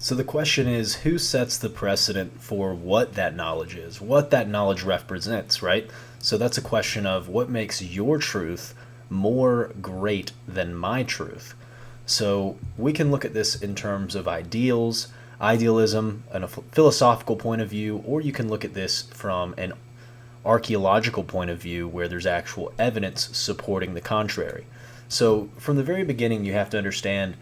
So the question is, who sets the precedent for what that knowledge is, what that knowledge represents, right? So that's a question of what makes your truth more great than my truth. So we can look at this in terms of ideals, idealism, and a philosophical point of view, or you can look at this from an archaeological point of view where there's actual evidence supporting the contrary. So from the very beginning, you have to understand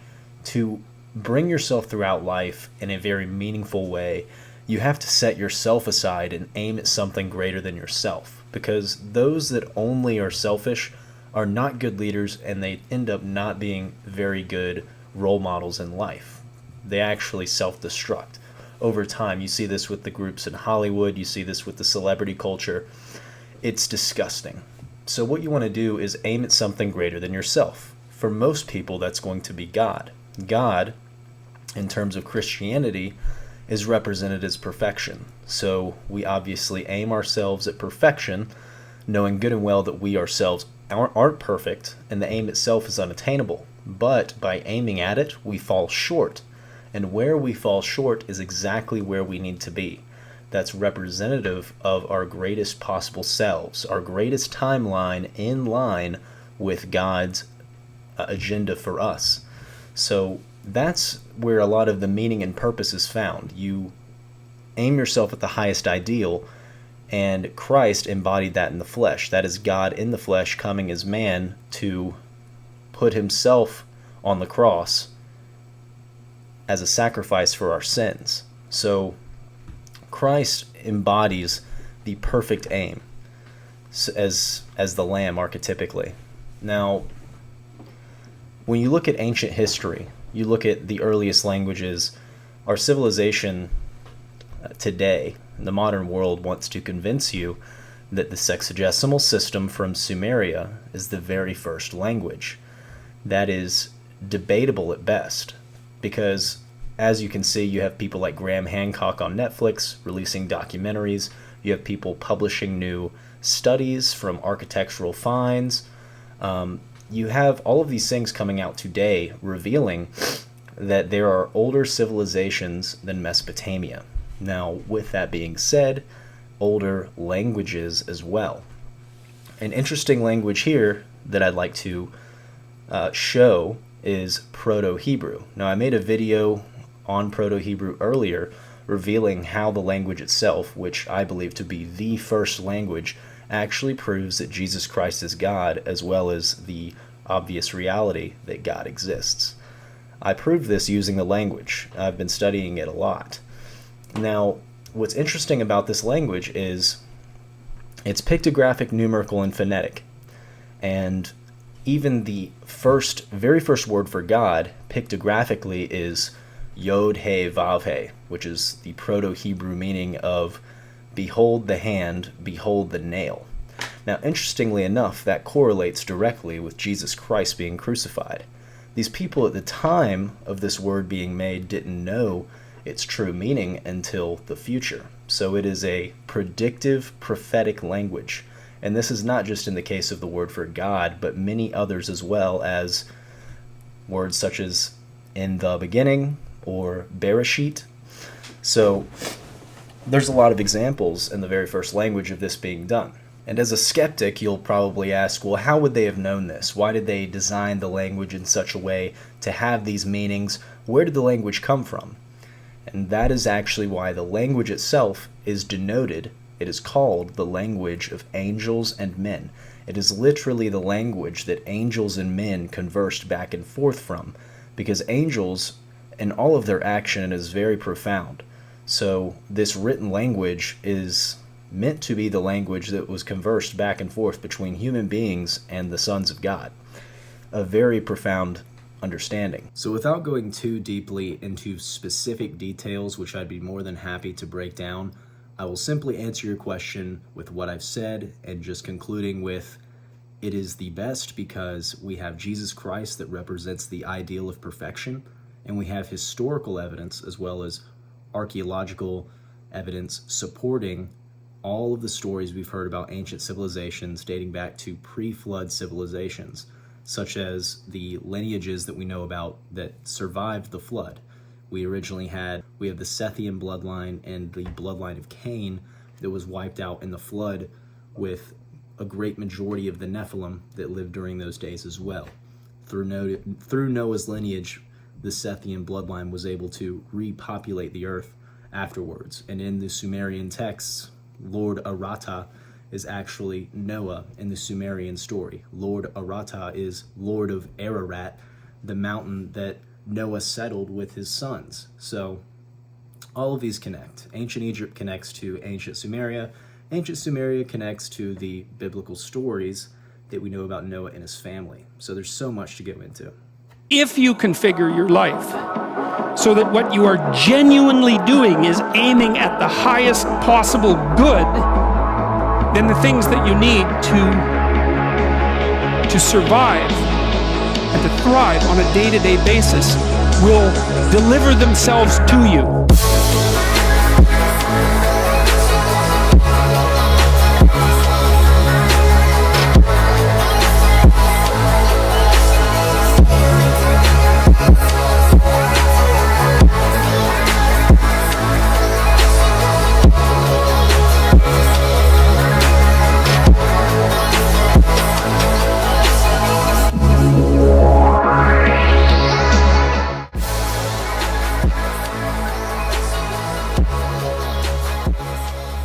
to bring yourself throughout life in a very meaningful way, you have to set yourself aside and aim at something greater than yourself. Because those that only are selfish are not good leaders, and they end up not being very good role models in life. They actually self-destruct over time. You see this with the groups in Hollywood, you see this with the celebrity culture. It's disgusting. So what you want to do is aim at something greater than yourself. For most people, that's going to be God. God, in terms of Christianity, is represented as perfection. So we obviously aim ourselves at perfection, knowing good and well that we ourselves aren't perfect, and the aim itself is unattainable. But by aiming at it, we fall short. And where we fall short is exactly where we need to be. That's representative of our greatest possible selves, our greatest timeline in line with God's agenda for us. So that's where a lot of the meaning and purpose is found. You aim yourself at the highest ideal, and Christ embodied that in the flesh. That is God in the flesh coming as man to put himself on the cross as a sacrifice for our sins. So Christ embodies the perfect aim as the lamb archetypically. Now, when you look at ancient history, you look at the earliest languages, our civilization today, the modern world, wants to convince you that the sexagesimal system from Sumeria is the very first language. That is debatable at best, because as you can see, you have people like Graham Hancock on Netflix releasing documentaries. You have people publishing new studies from architectural finds. You have all of these things coming out today revealing that there are older civilizations than Mesopotamia. Now, with that being said, older languages as well. An interesting language here that I'd like to show is Proto-Hebrew. Now, I made a video on Proto-Hebrew earlier revealing how the language itself, which I believe to be the first language, actually proves that Jesus Christ is God, as well as the obvious reality that God exists. I proved this using the language. I've been studying it a lot. Now, what's interesting about this language is it's pictographic, numerical, and phonetic. And even the very first word for God, pictographically, is Yod He Vav He, which is the Proto-Hebrew meaning of behold the hand, behold the nail. Now, interestingly enough, that correlates directly with Jesus Christ being crucified. These people at the time of this word being made didn't know its true meaning until the future. So it is a predictive, prophetic language. And this is not just in the case of the word for God, but many others as well, as words such as in the beginning or Bereshit. So there's a lot of examples in the very first language of this being done. And as a skeptic, you'll probably ask, well, how would they have known this? Why did they design the language in such a way to have these meanings? Where did the language come from? And that is actually why the language itself is denoted. It is called the language of angels and men. It is literally the language that angels and men conversed back and forth from, because angels, in all of their action, is very profound. So this written language is meant to be the language that was conversed back and forth between human beings and the sons of God. A very profound understanding. So without going too deeply into specific details, which I'd be more than happy to break down, I will simply answer your question with what I've said, and just concluding with, it is the best because we have Jesus Christ that represents the ideal of perfection, and we have historical evidence as well as archaeological evidence supporting all of the stories we've heard about ancient civilizations dating back to pre-flood civilizations, such as the lineages that we know about that survived the flood. We have the Sethian bloodline and the bloodline of Cain that was wiped out in the flood, with a great majority of the Nephilim that lived during those days as well. Through Noah's lineage, the Sethian bloodline was able to repopulate the earth afterwards. And in the Sumerian texts, Lord Arata is actually Noah in the Sumerian story. Lord Arata is Lord of Ararat, the mountain that Noah settled with his sons. So all of these connect. Ancient Egypt connects to ancient Sumeria. Ancient Sumeria connects to the biblical stories that we know about Noah and his family. So there's so much to go into. If you configure your life so that what you are genuinely doing is aiming at the highest possible good, then the things that you need to survive and to thrive on a day-to-day basis will deliver themselves to you.